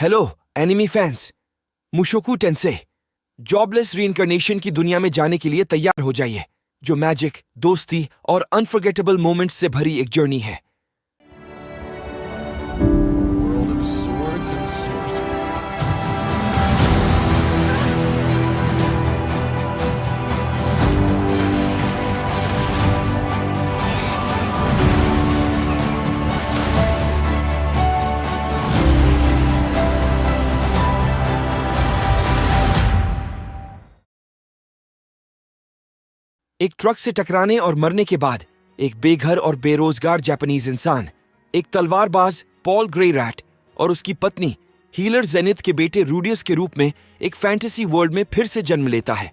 Hello anime fans, Mushoku Tensei jobless reincarnation की दुनिया में जाने के लिए तैयार हो जाइए, जो मैजिक, दोस्ती और अनफॉरगेटेबल मोमेंट्स से भरी एक जर्नी है। World of swords and sorcery. एक ट्रक से टकराने और मरने के बाद एक बेघर और बेरोजगार जापानीज इंसान, एक तलवारबाज पॉल ग्रेरैट और उसकी पत्नी हीलर जेनिथ के बेटे रूडियस के रूप में एक फैंटेसी वर्ल्ड में फिर से जन्म लेता है।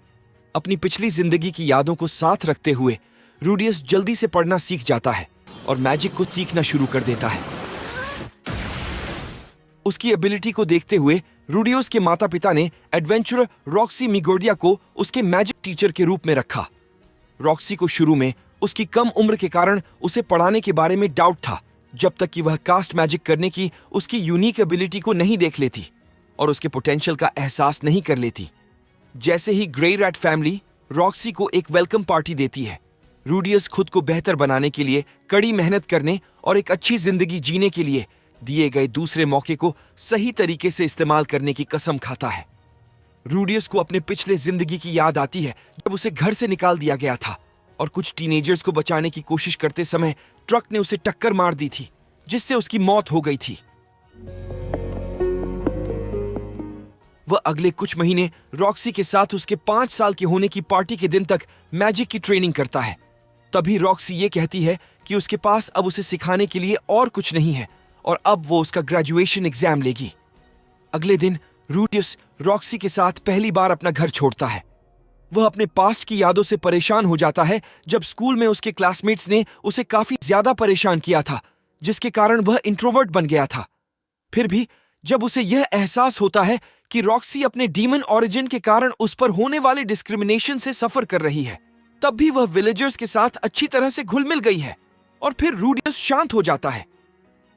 अपनी पिछली जिंदगी की यादों को साथ रखते हुए रूडियस जल्दी से पढ़ना सीख जाता है और मैजिक को सीखना शुरू कर देता है। उसकी एबिलिटी को देखते हुए रूडियस के माता पिता ने एडवेंचरर रॉक्सी मिगोर्डिया को उसके मैजिक टीचर के रूप में रखा। रॉक्सी को शुरू में उसकी कम उम्र के कारण उसे पढ़ाने के बारे में डाउट था, जब तक कि वह कास्ट मैजिक करने की उसकी यूनिक एबिलिटी को नहीं देख लेती और उसके पोटेंशियल का एहसास नहीं कर लेती। जैसे ही ग्रेरैट फैमिली रॉक्सी को एक वेलकम पार्टी देती है, रूडियस खुद को बेहतर बनाने के लिए कड़ी मेहनत करने और एक अच्छी जिंदगी जीने के लिए दिए गए दूसरे मौके को सही तरीके से इस्तेमाल करने की कसम खाता है। रूडियस को अपने पिछले जिंदगी की याद आती है जब उसे घर से निकाल दिया गया था और कुछ टीनेजर्स को बचाने की कोशिश करते समय ट्रक ने उसे टक्कर मार दी थी, जिससे उसकी मौत हो गई थी। वह अगले कुछ महीने रॉक्सी के साथ उसके 5 साल के होने की पार्टी के दिन तक मैजिक की ट्रेनिंग करता है। तभी रॉक्सी ये कहती है कि उसके पास अब उसे सिखाने के लिए और कुछ नहीं है और अब वो उसका ग्रेजुएशन एग्जाम लेगी। अगले दिन रूडियस रॉक्सी के साथ पहली बार अपना घर छोड़ता है। वह अपने पास्ट की यादों से परेशान हो जाता है जब स्कूल में उसके क्लासमेट्स ने उसे काफी ज्यादा परेशान किया था, जिसके कारण वह इंट्रोवर्ट बन गया था। फिर भी जब उसे यह एहसास होता है कि रॉक्सी अपने डीमन ओरिजिन के कारण उस पर होने वाले डिस्क्रिमिनेशन से सफर कर रही है, तब भी वह विलेजर्स के साथ अच्छी तरह से घुल मिल गई है और फिर रूडियस शांत हो जाता है।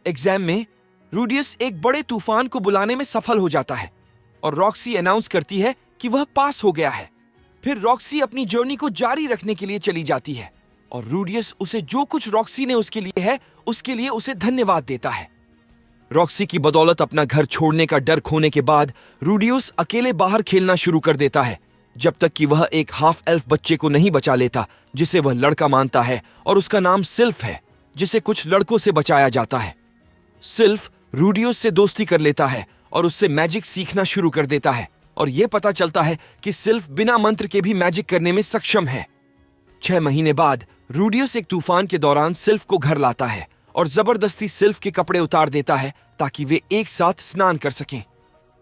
एग्जाम में रूडियस एक बड़े तूफान को बुलाने में सफल हो जाता है और रॉक्सी अनाउंस करती है कि वह पास हो गया है। फिर रॉक्सी अपनी जर्नी को जारी रखने के लिए चली जाती है और रूडियस उसे जो कुछ रॉक्सी ने उसके लिए है उसके लिए उसे धन्यवाद देता है। रॉक्सी की बदौलत अपना घर छोड़ने का डर खोने के बाद रूडियस अकेले बाहर खेलना शुरू कर देता है, जब तक कि वह एक हाफ एल्फ बच्चे को नहीं बचा लेता जिसे वह लड़का मानता है और उसका नाम सिल्फ है, जिसे कुछ लड़कों से बचाया जाता है। सिल्फ रूडियस से दोस्ती कर लेता है और उससे मैजिक सीखना शुरू कर देता है और यह पता चलता है कि सिल्फ बिना मंत्र के भी मैजिक करने में सक्षम है। 6 महीने बाद रूडियस एक तूफान के दौरान सिल्फ को घर लाता है और जबरदस्ती सिल्फ के कपड़े उतार देता है ताकि वे एक साथ स्नान कर सकें।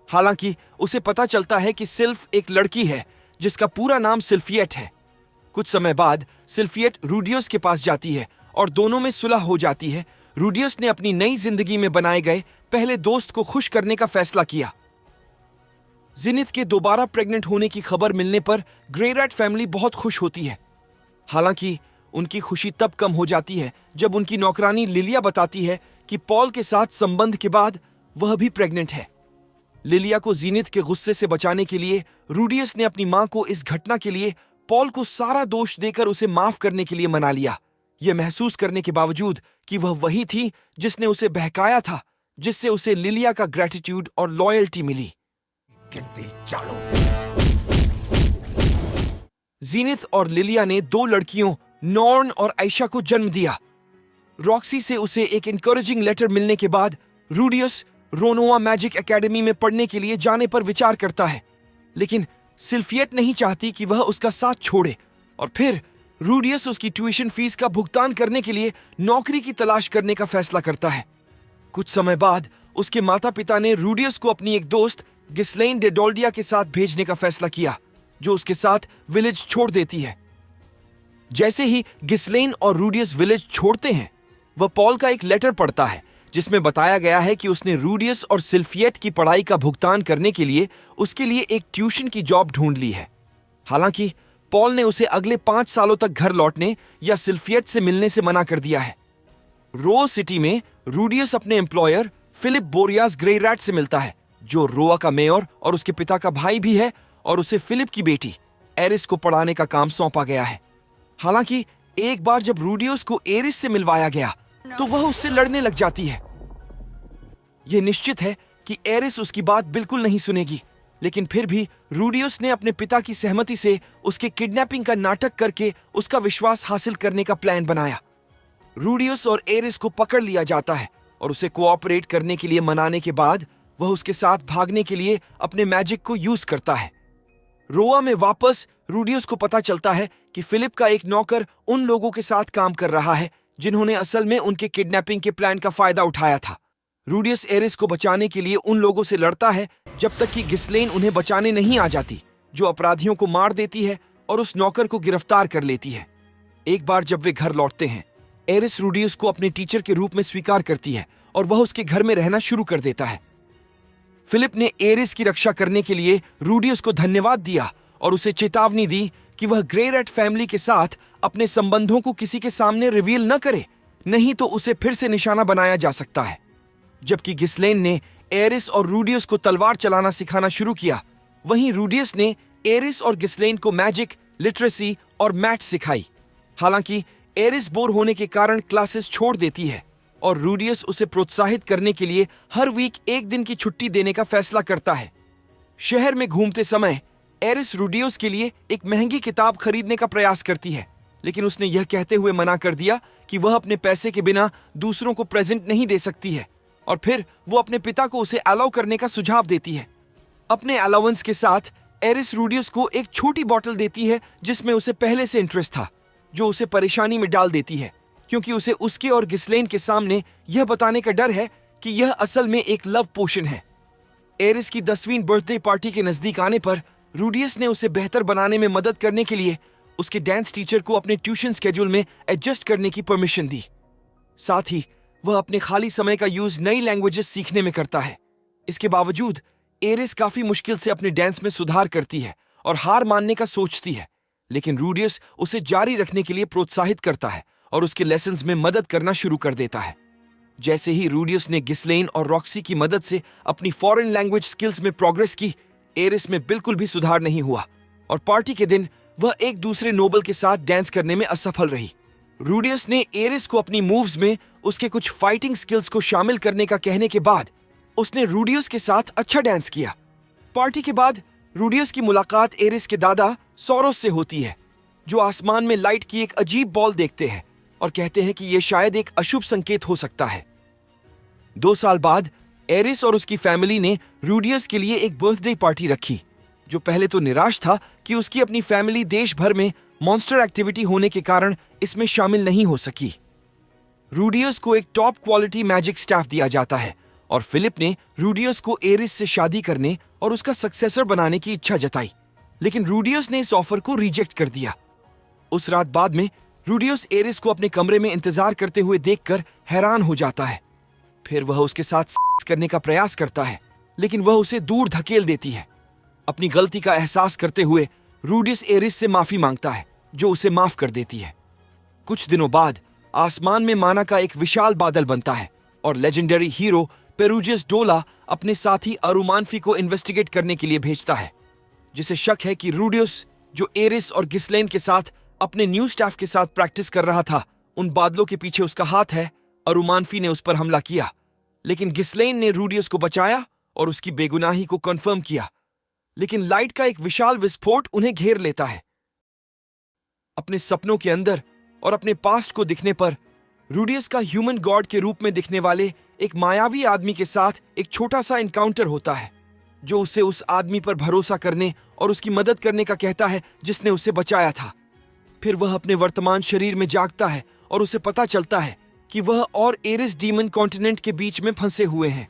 हालांकि उसे पता चलता है कि सिल्फ एक लड़की है जिसका पूरा नाम सिल्फियट है। कुछ समय बाद सिल्फियट रूडियस के पास जाती है और दोनों में सुलह हो जाती है। रूडियस ने अपनी नई जिंदगी में बनाए गए पहले दोस्त को खुश करने का फैसला किया। जेनिथ के दोबारा प्रेग्नेंट होने की खबर मिलने पर ग्रेरैट फैमिली बहुत खुश होती है। हालांकि उनकी खुशी तब कम हो जाती है जब उनकी नौकरानी लिलिया बताती है कि पॉल के साथ संबंध के बाद वह भी प्रेग्नेंट है। लिलिया को जेनिथ के गुस्से से बचाने के लिए रूडियस ने अपनी मां को इस घटना के लिए पॉल को सारा दोष देकर उसे माफ करने के लिए मना लिया, यह महसूस करने के बावजूद कि वह वही थी जिसने उसे बहकाया था, जिससे उसे लिलिया का ग्रेटिट्यूड और लॉयल्टी मिली। जेनिथ और लिलिया ने 2 लड़कियों नॉर्न और आयशा को जन्म दिया। रॉक्सी से उसे एक इनकरेजिंग लेटर मिलने के बाद रूडियस रोनोआ मैजिक एकेडमी में पढ़ने के लिए जाने पर विचार करता है, लेकिन सिल्फियट नहीं चाहती कि वह उसका साथ छोड़े और फिर रूडियस उसकी ट्यूशन फीस का भुगतान करने के लिए नौकरी की तलाश करने का फैसला करता है। कुछ समय बाद उसके माता पिता ने रूडियस को अपनी एक दोस्त गिस्लेन डेडोल्डिया के साथ भेजने का फैसला किया, जो उसके साथ विलेज छोड़ देती है। जैसे ही गिस्लेन और रूडियस विलेज छोड़ते हैं, वह पॉल का एक लेटर पढ़ता है जिसमें बताया गया है कि उसने रूडियस और सिल्फियट की पढ़ाई का भुगतान करने के लिए उसके लिए एक ट्यूशन की जॉब ढूंढ ली है। हालांकि पॉल ने उसे अगले 5 सालों तक घर लौटने या सिल्फियट से मिलने से मना कर दिया है। रो सिटी में रूडियस अपने एम्प्लॉयर फिलिप बोरियास ग्रेरैट से मिलता है जो रोआ का मेयर और उसके पिता का भाई भी है, और उसे फिलिप की बेटी एरिस को पढ़ाने का काम सौंपा गया है। हालांकि एक बार जब रूडियोस को एरिस से मिलवाया गया तो वह उससे लड़ने लग जाती है। यह निश्चित है कि एरिस उसकी बात बिल्कुल नहीं सुनेगी, लेकिन फिर भी रूडियोस ने अपने पिता की सहमति से उसके किडनैपिंग का नाटक करके उसका विश्वास हासिल करने का प्लान बनाया। रूडियोस और एरिस को पकड़ लिया जाता है और उसे कोऑपरेट करने के लिए मनाने के बाद वह उसके साथ भागने के लिए अपने मैजिक को यूज करता है। रोआ में वापस रूडियोस को पता चलता है कि फिलिप का एक नौकर उन लोगों के साथ काम कर रहा है जिन्होंने असल में उनके किडनैपिंग के प्लान का फायदा उठाया था। रूडियस एरिस को बचाने के लिए उन लोगों से लड़ता है जब तक कि गिस्लेन उन्हें बचाने नहीं आ जाती, जो अपराधियों को मार देती है और उस नौकर को गिरफ्तार कर लेती है। एक बार जब वे घर लौटते हैं, एरिस रूडियस को अपने टीचर के रूप में स्वीकार करती है और वह उसके घर में रहना शुरू कर देता है। फिलिप ने एरिस की रक्षा करने के लिए रूडियस को धन्यवाद दिया और उसे चेतावनी दी कि वह ग्रे रैट फैमिली के साथ अपने संबंधों को किसी के सामने रिवील न करे, नहीं तो उसे फिर से निशाना बनाया जा सकता है। जबकि गिस्लेन ने एरिस और रूडियस को तलवार चलाना सिखाना शुरू किया, वहीं रूडियस ने एरिस और गिस्लेन को मैजिक, लिटरेसी और मैथ सिखाई। हालांकि एरिस बोर होने के कारण क्लासेस छोड़ देती है और रूडियस उसे प्रोत्साहित करने के लिए हर वीक एक दिन की छुट्टी देने का फैसला करता है। शहर में घूमते समय एरिस रूडियस के लिए एक महंगी किताब खरीदने का प्रयास करती है, लेकिन उसने यह कहते हुए मना कर दिया कि वह अपने पैसे के बिना दूसरों को प्रेजेंट नहीं दे सकती है, और फिर वो अपने पिता को उसे अलाउ करने का सुझाव देती है। अपने अलाउंस के साथ एरिस रूडियस को एक छोटी बॉटल देती है जिसमें उसे पहले से इंटरेस्ट था, जो उसे परेशानी में डाल देती है क्योंकि उसे उसके और गिस्लेन के सामने यह बताने का डर है कि यह असल में एक लव पोशन है। एरिस की 10वीं बर्थडे पार्टी के नजदीक आने पर रूडियस ने उसे बेहतर बनाने में मदद करने के लिए उसके डांस टीचर को अपने ट्यूशन स्केड्यूल में एडजस्ट करने की परमिशन दी। साथ ही वह अपने खाली समय का यूज नई लैंग्वेजेस सीखने में करता है। इसके बावजूद एरिस काफी मुश्किल से अपने डांस में सुधार करती है और हार मानने का सोचती है, लेकिन रूडियस उसे जारी रखने के लिए प्रोत्साहित करता है और उसके लेसन्स में मदद करना शुरू कर देता है। जैसे ही रूडियस ने गिस्लेन और रॉक्सी की मदद से अपनी फॉरेन लैंग्वेज स्किल्स में प्रोग्रेस की, एरिस में बिल्कुल भी सुधार नहीं हुआ और पार्टी के दिन वह एक दूसरे नोबल के साथ डांस करने में असफल रही। रूडियस ने एरिस को अपनी मूव्स में उसके कुछ फाइटिंग स्किल्स को शामिल करने का कहने के बाद उसने रूडियस के साथ अच्छा डांस किया। पार्टी के बाद रूडियस की मुलाकात एरिस के दादा सोरोस से होती है, जो आसमान में लाइट की एक अजीब बॉल देखते हैं और कहते हैं कि यह शायद एक अशुभ संकेत हो सकता है। 2 साल बाद एरिस और उसकी फैमिली ने रूडियस के लिए एक बर्थडे पार्टी रखी, जो पहले तो निराश था कि उसकी अपनी फैमिली देश भर में मॉन्स्टर एक्टिविटी होने के कारण इसमें शामिल नहीं हो सकी। रूडियस को एक टॉप क्वालिटी मैजिक स्टाफ दिया जाता है और फिलिप ने रूडियस को एरिस से शादी करने और उसका सक्सेसर बनाने की इच्छा जताई, लेकिन रूडियस ने इस ऑफर को रिजेक्ट कर दिया। उस रात बाद में रूडियस एरिस को अपने कमरे में इंतजार करते हुए देखकर हैरान हो जाता है। फिर वह उसके साथ सेक्स करने का प्रयास करता है, लेकिन वह उसे दूर धकेल देती है। अपनी गलती का एहसास करते हुए रूडियस एरिस से माफी मांगता है, जो उसे माफ कर देती है। कुछ दिनों बाद आसमान में माना का एक विशाल बादल बनता है और लेजेंडरी हीरो पेरुजियस डोला अपने साथी अरुमानफी को इन्वेस्टिगेट करने के लिए भेजता है, जिसे शक है कि रूडियस, जो एरिस और गिस्लेन के साथ अपने न्यू स्टाफ के साथ प्रैक्टिस कर रहा था, उन बादलों के पीछे उसका हाथ है। अरुमानफी ने उस पर हमला किया, लेकिन गिस्लेन ने रूडियस को बचाया और उसकी बेगुनाही को कंफर्म किया, लेकिन लाइट का एक विशाल विस्फोट उन्हें घेर लेता है। अपने सपनों के अंदर और अपने पास्ट को दिखने पर रूडियस का ह्यूमन गॉड के रूप में दिखने वाले एक मायावी आदमी के साथ एक छोटा सा इनकाउंटर होता है, जो उसे उस आदमी पर भरोसा करने और उसकी मदद करने का कहता है जिसने उसे बचाया था। फिर वह अपने वर्तमान शरीर में जागता है और उसे पता चलता है कि वह और एरिस डीमन कॉन्टिनेंट के बीच में फंसे हुए हैं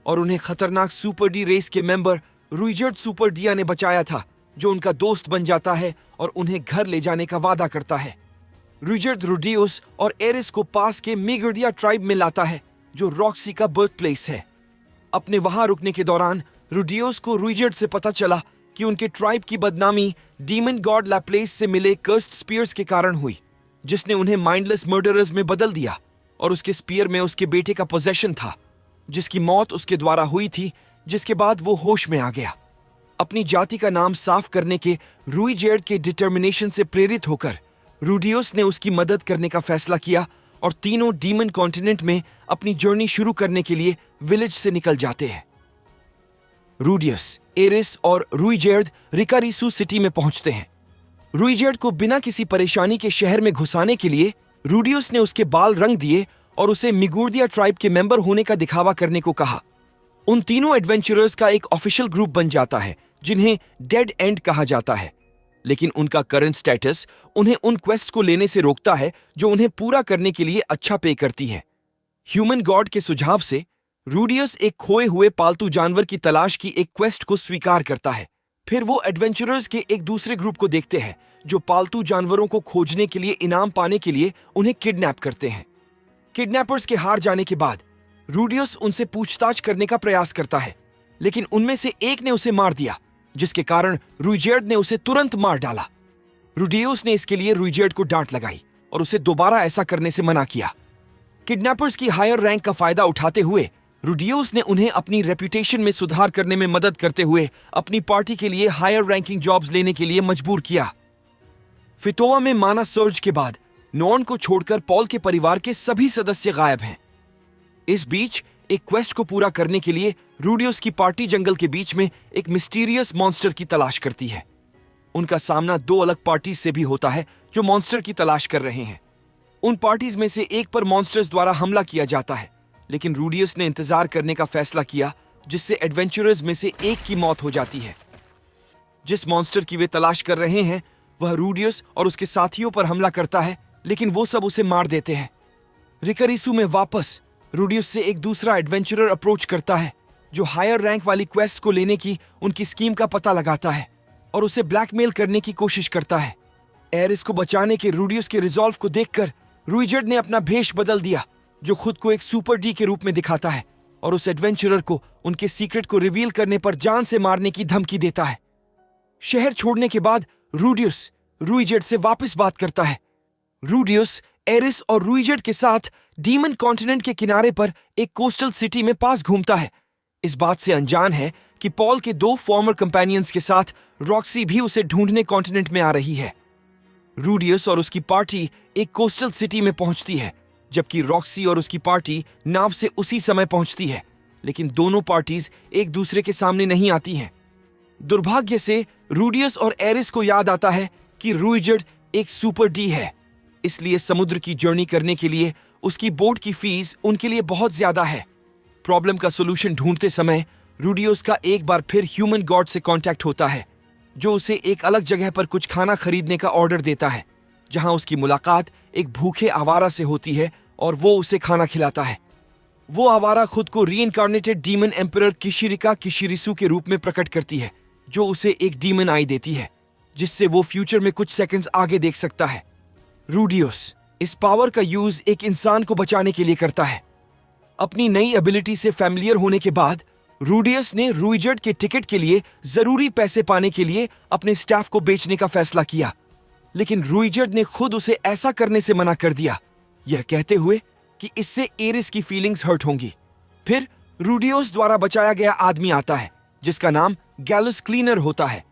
और उन्हें खतरनाक सुपर डी रेस के मेंबर रुइजर्ड सुपर डिया ने बचाया था, जो उनका दोस्त बन जाता है और उन्हें घर ले जाने का वादा करता है। रुइजर्ड रूडियस और एरिस को पास के मिगर्डिया ट्राइब में लाता है, जो रॉक्सी का बर्थ प्लेस है। अपने वहां रुकने के दौरान रूडियस को रुइजर्ड से पता चला कि उनके ट्राइब की बदनामी डीमन गॉड लैप्लेस से मिले कर्स्ड स्पीयर्स के कारण हुई, जिसने उन्हें माइंडलेस मर्डरर्स में बदल दिया, और उसके स्पीयर में उसके बेटे का पोजेशन था, जिसकी मौत उसके द्वारा हुई थी जिसके बाद वो होश में आ गया। अपनी जाति का नाम साफ करने के रूइजेर्ड के डिटर्मिनेशन से प्रेरित होकर रूडियोस ने उसकी मदद करने का फैसला किया और तीनों डीमन कॉन्टिनेंट में अपनी जर्नी शुरू करने के लिए विलेज से निकल जाते हैं। रूडियस, एरिस और रूइजेर्ड रिकारिसू सिटी में पहुंचते हैं। रूइजेर्ड को बिना किसी परेशानी के शहर में घुसाने के लिए रूडियस ने उसके बाल रंग दिए और उसे मिगुर्दिया ट्राइब के मेंबर होने का दिखावा करने को कहा। उन तीनों एडवेंचरर्स का एक ऑफिशियल ग्रुप बन जाता है जिन्हें डेड एंड कहा जाता है, लेकिन उनका करंट स्टेटस उन्हें उन क्वेस्ट को लेने से रोकता है जो उन्हें पूरा करने के लिए अच्छा पे करती है। ह्यूमन गॉड के सुझाव से रूडियस एक खोए हुए पालतू जानवर की तलाश की एक क्वेस्ट को स्वीकार करता है। फिर वो एडवेंचरर्स के एक दूसरे ग्रुप को देखते हैं जो पालतू जानवरों को खोजने के लिए इनाम पाने के लिए उन्हें किडनैप करते हैं। किडनैपर्स के हार जाने के बाद रूडियस उनसे पूछताछ करने का प्रयास करता है, लेकिन उनमें से एक ने उसे मार दिया, जिसके कारण रूइजेर्ड ने उसे तुरंत मार डाला। रूडियस ने इसके लिए रूइजेर्ड को डांट लगाई और उसे दोबारा ऐसा करने से मना किया। किडनैपर्स की हायर रैंक का फायदा उठाते हुए रूडियस ने उन्हें अपनी रेपुटेशन में सुधार करने में मदद करते हुए अपनी पार्टी के लिए हायर रैंकिंग जॉब्स लेने के लिए मजबूर किया। फिटोवा में माना सर्ज के बाद नॉर्न को छोड़कर पॉल के परिवार के सभी सदस्य गायब हैं। इस बीच एक क्वेस्ट को पूरा करने के लिए रूडियस की पार्टी जंगल के बीच में एक मिस्टीरियस मॉन्स्टर की तलाश करती है। उनका सामना दो अलग पार्टीज से भी होता है जो मॉन्स्टर की तलाश कर रहे हैं। उन पार्टीज में से एक पर मॉन्स्टर्स द्वारा हमला किया जाता है, लेकिन रूडियस ने इंतजार करने का फैसला किया, जिससे एडवेंचरर्स में से एक की मौत हो जाती है। जिस मॉन्स्टर की वे तलाश कर रहे हैं वह रूडियस और उसके साथियों पर हमला करता है, लेकिन वो सब उसे मार देते हैं। रिकारिसू में वापस रूडियस से एक दूसरा एडवेंचरर अप्रोच करता है जो हायर रैंक वाली क्वेस्ट को लेने की उनकी स्कीम का पता लगाता है और उसे ब्लैकमेल करने की कोशिश करता है। एरिस को बचाने के रूडियस के रिजॉल्व को देखकर रूइजेर्ड ने अपना भेष बदल दिया, जो खुद को एक सुपर डी के रूप में दिखाता है और उस एडवेंचरर को उनके सीक्रेट को रिवील करने पर जान से मारने की धमकी देता है। शहर छोड़ने के बाद रूडियस रूइजेर्ड से वापस बात करता है। रूडियस, एरिस और रूइजेर्ड के साथ डीमन कॉन्टिनेंट के किनारे पर एक कोस्टल सिटी में पास घूमता है। इस बात से अनजान है कि पॉल के दो फॉर्मर कंपेनियंस के साथ रॉक्सी भी उसे ढूंढने कॉन्टिनेंट में आ रही है। रूडियस और उसकी पार्टी एक कोस्टल सिटी में पहुंचती है, जबकि रॉक्सी और उसकी पार्टी नाव से उसी समय पहुंचती है, लेकिन दोनों पार्टीज एक दूसरे के सामने नहीं आती हैं। दुर्भाग्य से रूडियस और एरिस को याद आता है कि रूइजेर्ड एक सुपर डी है, इसलिए समुद्र की जर्नी करने के लिए उसकी बोट की फीस उनके लिए बहुत ज्यादा है। प्रॉब्लम का सोल्यूशन ढूंढते समय रूडियस का एक बार फिर ह्यूमन गॉड से कांटेक्ट होता है, जो उसे एक अलग जगह पर कुछ खाना खरीदने का ऑर्डर देता है, जहां उसकी मुलाकात एक भूखे आवारा से होती है और वो उसे खाना खिलाता है। वो आवारा खुद को रीइंकार्नेटेड डीमन एम्परर किशिरिका किशिरिसू के रूप में प्रकट करती है, जो उसे एक डीमन आई देती है, जिससे वो फ्यूचर में कुछ सेकंड्स आगे देख सकता है। रूडियस इस पावर का यूज एक इंसान को बचाने के लिए करता है। अपनी नई एबिलिटी से फैमिलियर होने के बाद रूडियस ने रूइजेर्ड के टिकट के लिए जरूरी पैसे पाने के लिए अपने स्टाफ को बेचने का फैसला किया, लेकिन रूइजेर्ड ने खुद उसे ऐसा करने से मना कर दिया, यह कहते हुए कि इससे एरिस की फीलिंग्स हर्ट होंगी। फिर रूडियस द्वारा बचाया गया आदमी आता है, जिसका नाम गैलस क्लीनर होता है।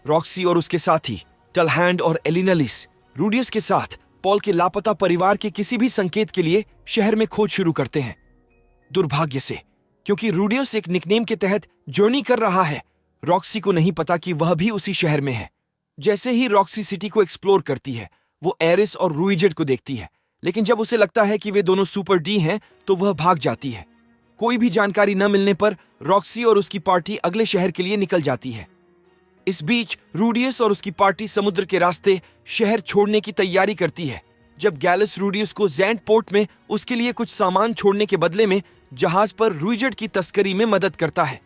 रॉक्सी और उसके साथी टलहैंड और एलिनालिस रूडियस के साथ पॉल के लापता परिवार के किसी भी संकेत के लिए शहर में खोज शुरू करते हैं। दुर्भाग्य से, क्योंकि रूडियस एक निकनेम के तहत जर्नी कर रहा है, रॉक्सी को नहीं पता कि वह भी उसी शहर में है। जैसे ही रॉक्सी सिटी को एक्सप्लोर करती है, वो एरिस और रूइजेर्ड को देखती है, लेकिन जब उसे लगता है कि वे दोनों सुपर डी हैं, तो वह भाग जाती है। कोई भी जानकारी न मिलने पर रॉक्सी और उसकी पार्टी अगले शहर के लिए निकल जाती है। इस बीच रूडियस और उसकी पार्टी समुद्र के रास्ते शहर छोड़ने की तैयारी करती है, जब गैलस रूडियस को ज़ैंट पोर्ट में उसके लिए कुछ सामान छोड़ने के बदले में जहाज पर रूइजेर्ड की तस्करी में मदद करता है।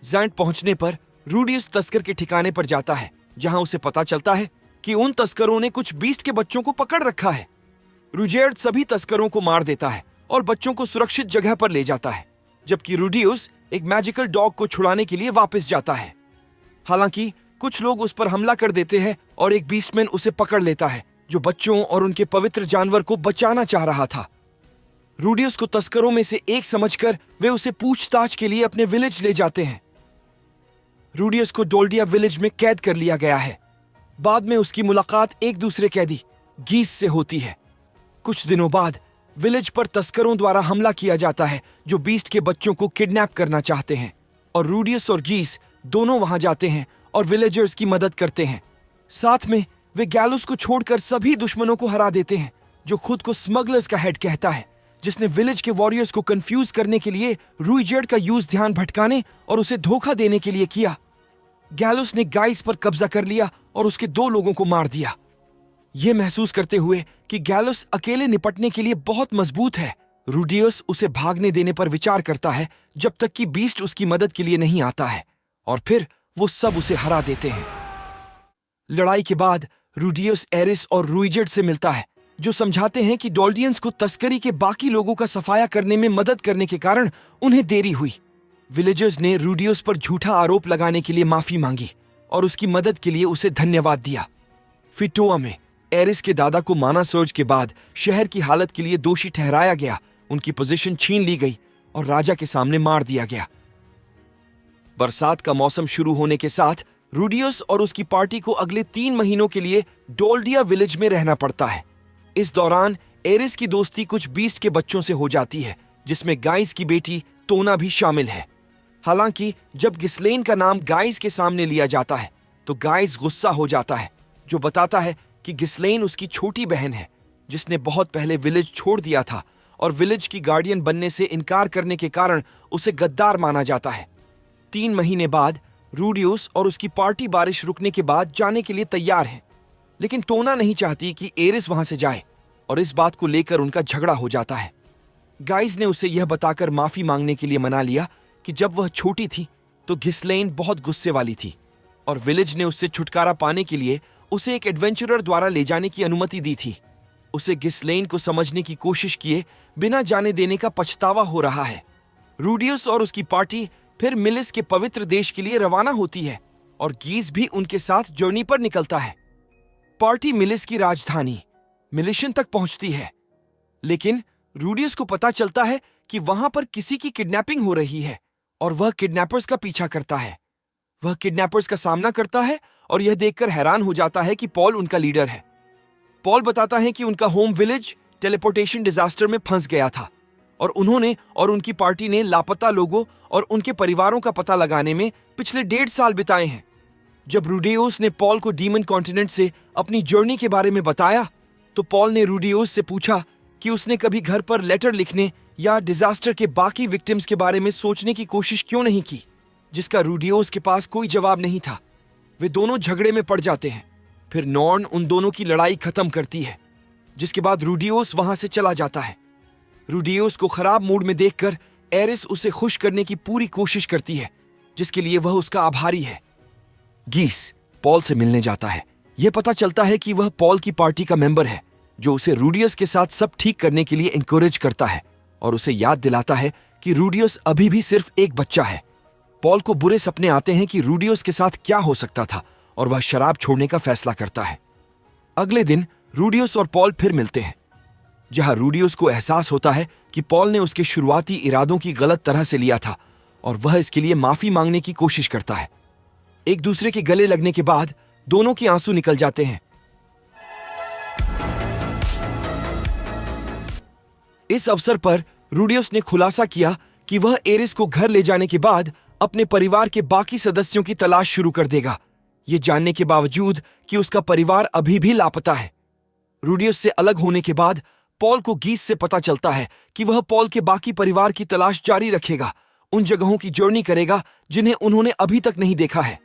ज़ैंट पहुंचने पर रूडियस तस्कर के ठिकाने पर जाता है, जहां उसे पता चलता है कि उन तस्करों ने कुछ बीस्ट के बच्चों को पकड़ रखा है। रूइजेर्ड सभी तस्करों को मार देता है और बच्चों को सुरक्षित जगह पर ले जाता है, जबकि रूडियस एक मैजिकल डॉग को छुड़ाने के लिए वापस जाता है। हालांकि कुछ लोग उस पर हमला कर देते हैं और एक बीस्टमैन उसे पकड़ लेता है, जो बच्चों और उनके पवित्र जानवर को बचाना चाह रहा था। रूडियस को तस्करों में से एक समझकर वे उसे पूछताछ के लिए अपने विलेज ले जाते हैं। रूडियस को डोल्डिया विलेज में कैद कर लिया गया है। बाद में उसकी मुलाकात एक दूसरे कैदी गीस से होती है। कुछ दिनों बाद विलेज पर तस्करों द्वारा हमला किया जाता है जो बीस्ट के बच्चों को किडनैप करना चाहते हैं, और रूडियस और गीस दोनों वहां जाते हैं और विलेजर्स की मदद करते हैं। साथ में वे गैलस को छोड़कर सभी दुश्मनों को हरा देते हैं, जो खुद को स्मगलर्स का हेड कहता है, जिसने विलेज के वॉरियर्स को कंफ्यूज करने के लिए रूइजेड का यूज ध्यान भटकाने और उसे धोखा देने के लिए किया। गैलस ने गाइस पर कब्जा कर लिया और उसके 2 लोगों को मार दिया। यह महसूस करते हुए कि गैलस अकेले निपटने के लिए बहुत मजबूत है, रूडियस उसे भागने देने पर विचार करता है जब तक कि बीस्ट उसकी मदद के लिए नहीं आता है, और फिर वो सब उसे हरा देते हैं। लड़ाई के बाद रूडियस एरिस और रूइजेड से मिलता है, जो समझाते हैं कि डोल्डियंस को तस्करी के बाकी लोगों का सफाया करने में मदद करने के कारण उन्हें देरी हुई। विलेजर्स ने रूडियस पर झूठा आरोप लगाने के लिए माफी मांगी और उसकी मदद के लिए उसे धन्यवाद दिया। फिटोआ में एरिस के दादा को माना सर्ज के बाद शहर की हालत के लिए दोषी ठहराया गया, उनकी पोजीशन छीन ली गई और राजा के सामने मार दिया गया। बरसात का मौसम शुरू होने के साथ रूडियस और उसकी पार्टी को अगले 3 महीनों के लिए डोल्डिया विलेज में रहना पड़ता है। इस दौरान एरिस की दोस्ती कुछ बीस्ट के बच्चों से हो जाती है, जिसमें गाइस की बेटी तोना भी शामिल है। हालांकि जब गिस्लेन का नाम गाइस के सामने लिया जाता है तो गाइस गुस्सा हो जाता है, जो बताता है कि गिस्लेन उसकी छोटी बहन है, जिसने बहुत पहले विलेज छोड़ दिया था और विलेज की गार्डियन बनने से इनकार करने के कारण उसे गद्दार माना जाता है। 3 महीने बाद रूडियस और उसकी पार्टी बारिश रुकने के बाद जाने के लिए तैयार हैं, लेकिन टोना नहीं चाहती कि एरिस वहां से जाए और इस बात को लेकर उनका झगड़ा हो जाता है। गाइस ने उसे यह बताकर माफी मांगने के लिए मना लिया कि जब वह छोटी थी तो गिस्लेन बहुत गुस्से वाली थी और विलेज ने उससे छुटकारा पाने के लिए उसे एक एडवेंचरर द्वारा ले जाने की अनुमति दी थी। उसे गिस्लेन को समझने की कोशिश किए बिना जाने देने का पछतावा हो रहा है। रूडियस और उसकी पार्टी फिर मिलिस के पवित्र देश के लिए रवाना होती है और गीस भी उनके साथ जर्नी पर निकलता है। पार्टी मिलिस की राजधानी मिलिशन तक पहुंचती है, लेकिन रूडियस को पता चलता है कि वहां पर किसी की किडनैपिंग हो रही है और वह किडनैपर्स का पीछा करता है। वह किडनैपर्स का सामना करता है और यह देखकर हैरान हो जाता है कि पॉल उनका लीडर है। पॉल बताता है कि उनका होम विलेज टेलीपोर्टेशन डिजास्टर में फंस गया था और उन्होंने और उनकी पार्टी ने लापता लोगों और उनके परिवारों का पता लगाने में पिछले 1.5 साल बिताए हैं। जब रूडियस ने पॉल को डीमन कॉन्टिनेंट से अपनी जर्नी के बारे में बताया तो पॉल ने रूडियस से पूछा कि उसने कभी घर पर लेटर लिखने या डिजास्टर के बाकी विक्टिम्स के बारे में सोचने की कोशिश क्यों नहीं की, जिसका रूडियस के पास कोई जवाब नहीं था। वे दोनों झगड़े में पड़ जाते हैं। फिर नॉर्न उन दोनों की लड़ाई खत्म करती है, जिसके बाद रूडियस वहां से चला जाता है। रूडियस को खराब मूड में देखकर एरिस उसे खुश करने की पूरी कोशिश करती है, जिसके लिए वह उसका आभारी है। गीस पॉल से मिलने जाता है। यह पता चलता है कि वह पॉल की पार्टी का मेंबर है, जो उसे रूडियस के साथ सब ठीक करने के लिए इंकरेज करता है और उसे याद दिलाता है कि रूडियस अभी भी सिर्फ एक बच्चा है। पॉल को बुरे सपने आते हैं कि रूडियस के साथ क्या हो सकता था और वह शराब छोड़ने का फैसला करता है। अगले दिन रूडियस और पॉल फिर मिलते हैं, जहां रूडियस को एहसास होता है कि पॉल ने उसके शुरुआती इरादों की गलत तरह से लिया था और वह इसके लिए माफी मांगने की कोशिश करता है। एक दूसरे के गले लगने के बाद दोनों के आंसू निकल जाते हैं। इस अवसर पर रूडियस ने खुलासा किया कि वह एरिस को घर ले जाने के बाद अपने परिवार के बाकी सदस्यों की तलाश शुरू कर देगा, ये जानने के बावजूद कि उसका परिवार अभी भी लापता है। रूडियस से अलग होने के बाद पॉल को गीस से पता चलता है कि वह पॉल के बाकी परिवार की तलाश जारी रखेगा, उन जगहों की जर्नी करेगा जिन्हें उन्होंने अभी तक नहीं देखा है।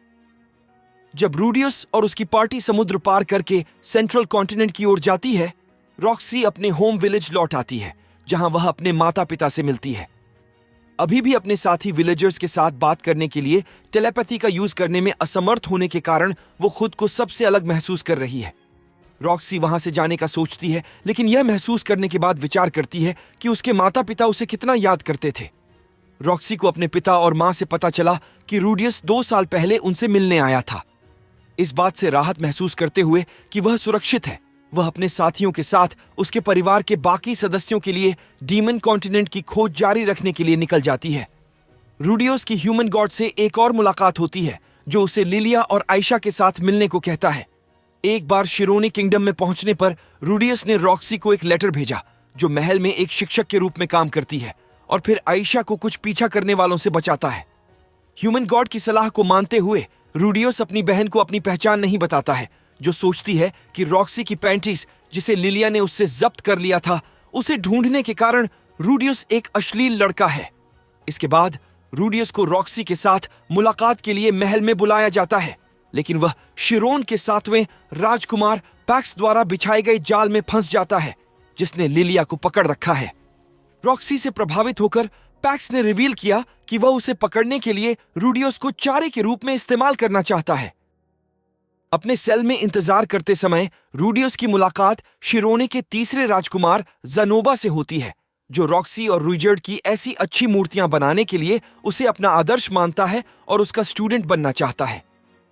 जब रूडियस और उसकी पार्टी समुद्र पार करके सेंट्रल कॉन्टिनेंट की ओर जाती है, रॉक्सी अपने होम विलेज लौट आती है, जहां वह अपने माता पिता से मिलती है। अभी भी अपने साथी विलेजर्स के साथ बात करने के लिए टेलीपैथी का यूज करने में असमर्थ होने के कारण वो खुद को सबसे अलग महसूस कर रही है। रॉक्सी वहां से जाने का सोचती है, लेकिन यह महसूस करने के बाद विचार करती है कि उसके माता पिता उसे कितना याद करते थे। रॉक्सी को अपने पिता और मां से पता चला कि रूडियस 2 साल पहले उनसे मिलने आया था। इस बात से राहत महसूस करते हुए कि वह सुरक्षित है, वह अपने साथियों के साथ उसके परिवार के बाकी सदस्यों के लिए डीमन कॉन्टिनेंट की खोज जारी रखने के लिए निकल जाती है। रूडियोस की ह्यूमन गॉड से एक और मुलाकात होती है जो उसे लिलिया और आयशा के साथ मिलने को कहता है। एक बार शिरोनी किंगडम में पहुंचने पर रूडियस ने रॉक्सी को एक लेटर भेजा जो महल में एक शिक्षक के रूप में काम करती है और फिर आयशा को कुछ पीछा करने वालों से बचाता है। ह्यूमन गॉड की सलाह को मानते हुए रूडियस अपनी बहन को अपनी पहचान नहीं बताता है, जो सोचती है कि रॉक्सी की पैंटीज जिसे लिलिया ने उससे जब्त कर लिया था, उसे ढूंढने के कारण रूडियस एक अश्लील लड़का है। इसके बाद रूडियस को रॉक्सी के साथ मुलाकात के लिए महल में बुलाया जाता है, लेकिन वह शिरोन के 7वें राजकुमार पैक्स द्वारा बिछाए गए जाल में फंस जाता है जिसने लिलिया को पकड़ रखा है। रॉक्सी से प्रभावित होकर पैक्स ने रिवील किया कि वह उसे पकड़ने के लिए रूडियस को चारे के रूप में इस्तेमाल करना चाहता है। अपने सेल में इंतजार करते समय रूडियस की मुलाकात शिरोने के 3रे राजकुमार ज़नोबा से होती है, जो रॉक्सी और रुइजर्ड की ऐसी अच्छी मूर्तियां बनाने के लिए उसे अपना आदर्श मानता है और उसका स्टूडेंट बनना चाहता है।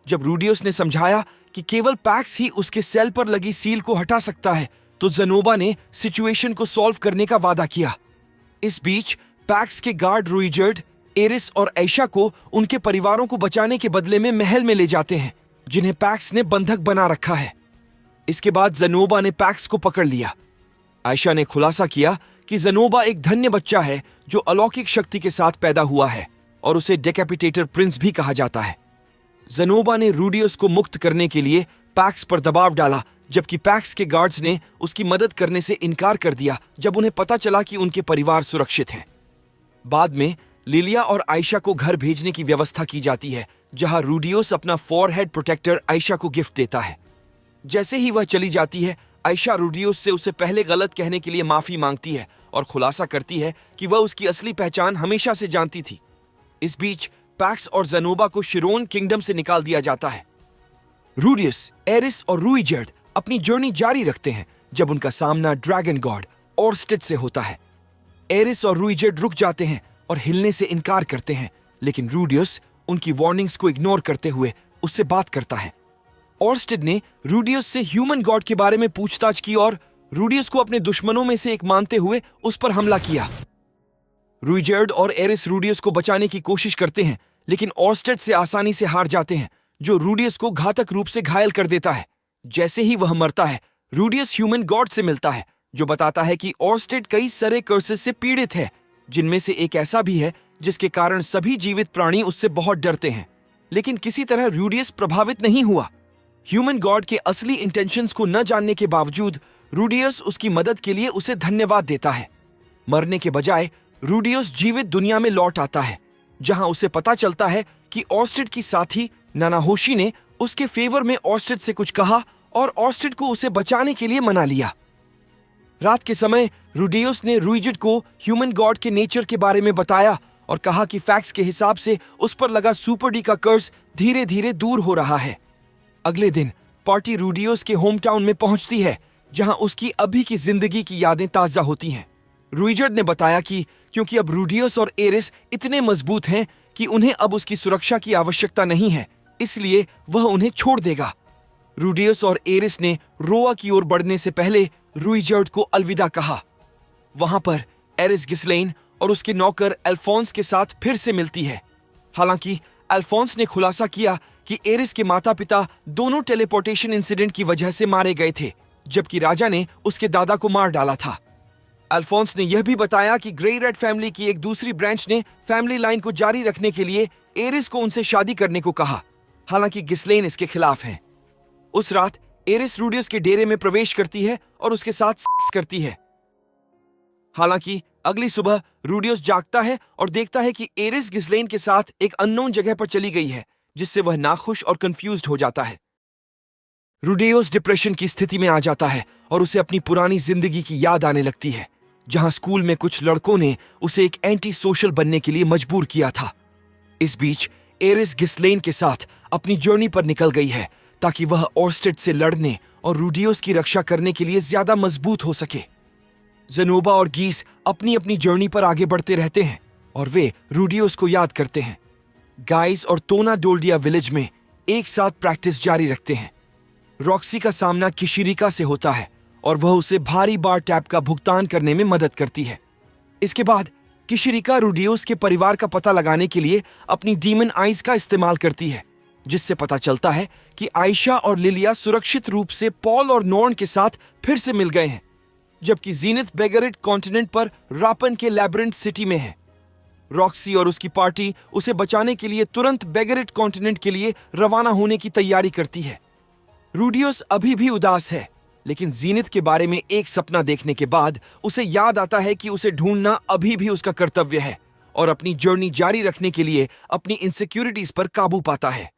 जब रूडियस ने समझाया कि केवल पैक्स ही उसके सेल पर लगी सील को हटा सकता है, तो ज़नोबा ने सिचुएशन को सॉल्व करने का वादा किया। इस बीच पैक्स के गार्ड रुइजर्ड, एरिस और आयशा को उनके परिवारों को बचाने के बदले में महल में ले जाते हैं, जिन्हें पैक्स ने बंधक बना रखा है। इसके बाद ज़नोबा ने पैक्स को पकड़ लिया। आयशा ने खुलासा किया कि ज़नोबा एक धन्य बच्चा है जो अलौकिक शक्ति के साथ पैदा हुआ है और उसे डेकैपिटेटर प्रिंस भी कहा जाता है। ज़नोबा ने रूडियस को मुक्त करने के लिए पैक्स पर दबाव डाला, जबकि पैक्स के गार्ड्स ने उसकी मदद करने से इनकार कर दिया जब उन्हें पता चला कि उनके परिवार सुरक्षित हैं। बाद में लिलिया और आयशा को घर भेजने की व्यवस्था की जाती है, जहां रूडियस अपना फॉरहेड प्रोटेक्टर आयशा को गिफ्ट देता है। जैसे ही वह चली जाती है, आयशा रूडियस से उसे पहले गलत कहने के लिए माफी मांगती है और खुलासा करती है कि वह उसकी असली पहचान हमेशा से जानती थी। इस बीच पैक्स और ज़नोबा को शिरोन किंगडम से निकाल दिया जाता है। रूडियस, एरिस और रुइजर्ड अपनी जर्नी जारी रखते हैं जब उनका सामना ड्रैगन गॉड ओर्स्टेड से होता है। एरिस और रुइजर्ड रुक जाते हैं और हिलने से इनकार करते हैं, लेकिन रूडियस उनकी वार्निंग्स को इग्नोर करते हुए उससे बात करता है। ओर्स्टेड ने रूडियस से ह्यूमन गॉड के बारे में पूछताछ की और रूडियस को अपने दुश्मनों में से एक मानते हुए उस पर हमला किया। रुइजर्ड और एरिस रूडियस को बचाने की कोशिश करते हैं, लेकिन ओर्स्टेड से आसानी से हार जाते हैं, जो रूडियस को घातक रूप से घायल कर देता है। जैसे ही वह मरता है, रूडियस ह्यूमन गॉड से मिलता है, जो बताता है कि ओर्स्टेड कई सारे कर्सेस से पीड़ित है, जिनमें से एक ऐसा भी है जिसके कारण सभी जीवित प्राणी उससे बहुत डरते हैं। लेकिन किसी तरह रूडियस प्रभावित नहीं हुआ। ह्यूमन गॉड के असली इंटेंशंस को न जानने के बावजूद रूडियस उसकी मदद के लिए उसे धन्यवाद देता है। मरने के बजाय रूडियस जीवित दुनिया में लौट आता है, जहां उसे पता चलता है कि ओर्स्टेड की साथी नानाहोशी ने उसके फेवर में ओर्स्टेड से कुछ कहा और ओर्स्टेड को उसे बचाने के लिए मना लिया। रात के समय रूडियस ने रुइजर्ड को ह्यूमन गॉड के नेचर के बारे में बताया और कहा कि फैक्ट्स के हिसाब से उस पर लगा सुपर डी का कर्ज धीरे धीरे दूर हो रहा है। अगले दिन पार्टी रूडियस के होम टाउन में पहुंचती है, जहां उसकी अभी की जिंदगी की यादें ताजा होती हैं। रुइजर्ड ने बताया कि क्योंकि अब रूडियस और एरिस इतने मजबूत हैं कि उन्हें अब उसकी सुरक्षा की आवश्यकता नहीं है, इसलिए वह उन्हें छोड़ देगा। रूडियस और एरिस ने रोआ की ओर बढ़ने से पहले रुइजर्ड को अलविदा कहा। वहां पर एरिस गिस्लेन और उसके नौकर अल्फोंस के साथ फिर से मिलती है। हालांकि अल्फोंस ने खुलासा किया कि एरिस के माता-पिता दोनों टेलीपोर्टेशन इंसिडेंट की वजह से मारे गए थे, जबकि राजा ने उसके दादा को मार डाला था। अल्फोंस ने यह भी बताया कि ग्रे रेड फैमिली की एक दूसरी ब्रांच ने फैमिली लाइन को जारी रखने के लिए एरिस को उनसे शादी करने को कहा, हालांकि गिस्लेन इसके खिलाफ हैं। उस रात एरिस रूडियस के डेरे में प्रवेश करती है और उसके साथ सेक्स करती है। हालांकि अगली सुबह रूडियस जागता है और देखता है कि एरिस गिस्लेन के साथ एक अननोन जगह पर चली गई है, जिससे वह नाखुश और कंफ्यूज्ड हो जाता है। रूडियस डिप्रेशन की स्थिति में आ जाता है और उसे अपनी पुरानी जिंदगी की याद आने लगती है, जहां स्कूल में कुछ लड़कों ने उसे एक एंटी सोशल बनने के लिए मजबूर किया था। इस बीच एरिस गिस्लेन के साथ अपनी जर्नी पर निकल गई है ताकि वह ओर्स्टेड से लड़ने और रूडियस की रक्षा करने के लिए ज्यादा मजबूत हो सके। ज़नोबा और गीस अपनी अपनी जर्नी पर आगे बढ़ते रहते हैं और वे रूडियस को याद करते हैं। गाइस और तोना डोल्डिया विलेज में एक साथ प्रैक्टिस जारी रखते हैं। रॉक्सी का सामना किशिरिका से होता है और वह उसे भारी बार टैप का भुगतान करने में मदद करती है। इसके बाद किशिरिका रूडियोस के परिवार का पता लगाने के लिए अपनी डीमन आइज का इस्तेमाल करती है, जिससे पता चलता है कि आयशा और लिलिया सुरक्षित रूप से पॉल और नॉर्न के साथ फिर से मिल गए हैं, जबकि जीनिथ बेगरिट कॉन्टिनेंट पर रापन के लैब्रिंथ सिटी में है। रॉक्सी और उसकी पार्टी उसे बचाने के लिए तुरंत बेगरिट कॉन्टिनेंट के लिए रवाना होने की तैयारी करती है। रूडियोस अभी भी उदास है, लेकिन जीनिथ के बारे में एक सपना देखने के बाद उसे याद आता है कि उसे ढूंढना अभी भी उसका कर्तव्य है और अपनी जर्नी जारी रखने के लिए अपनी इनसिक्योरिटीज पर काबू पाता है।